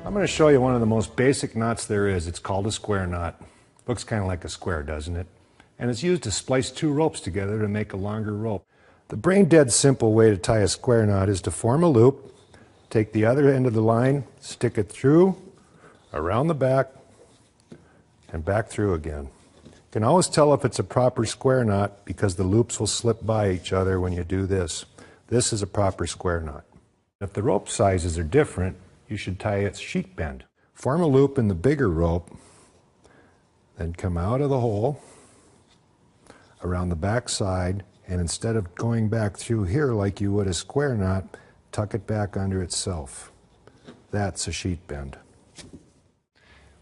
I'm going to show you one of the most basic knots there is. It's called a square knot. Looks kind of like a square, doesn't it? And it's used to splice two ropes together to make a longer rope. The brain-dead simple way to tie a square knot is to form a loop, take the other end of the line, stick it through, around the back, and back through again. You can always tell if it's a proper square knot because the loops will slip by each other when you do this. This is a proper square knot. If the rope sizes are different, you should tie it sheet bend. Form a loop in the bigger rope, then come out of the hole around the back side, and instead of going back through here like you would a square knot, tuck it back under itself. That's a sheet bend.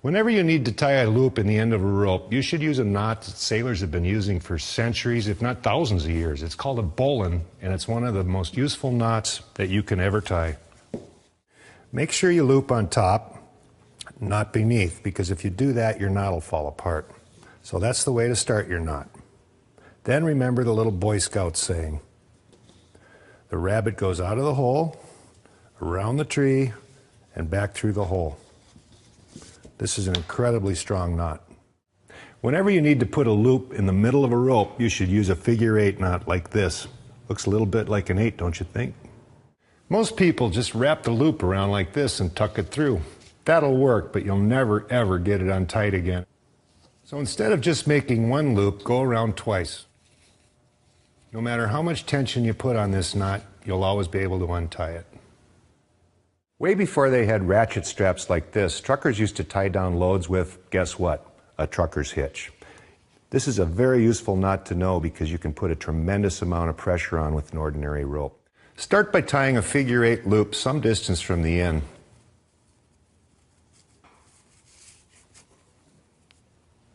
Whenever you need to tie a loop in the end of a rope, you should use a knot that sailors have been using for centuries, if not thousands of years. It's called a bowline, and it's one of the most useful knots that you can ever tie. Make sure you loop on top, not beneath, because if you do that, your knot will fall apart. So that's the way to start your knot. Then remember the little Boy Scout saying. The rabbit goes out of the hole, around the tree, and back through the hole. This is an incredibly strong knot. Whenever you need to put a loop in the middle of a rope, you should use a figure-8 knot like this. Looks a little bit like an 8, don't you think? Most people just wrap the loop around like this and tuck it through. That'll work, but you'll never ever get it untied again. So instead of just making one loop, go around twice. No matter how much tension you put on this knot, you'll always be able to untie it. Way before they had ratchet straps like this, truckers used to tie down loads with, guess what? A trucker's hitch. This is a very useful knot to know because you can put a tremendous amount of pressure on with an ordinary rope. Start by tying a figure-8 loop some distance from the end.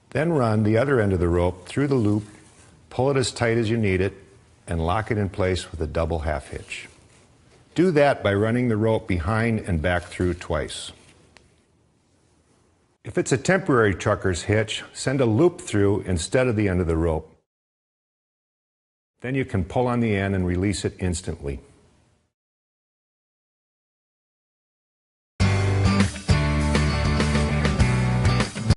Then run the other end of the rope through the loop, pull it as tight as you need it, and lock it in place with a double half hitch. Do that by running the rope behind and back through twice. If it's a temporary trucker's hitch, send a loop through instead of the end of the rope. Then you can pull on the end and release it instantly.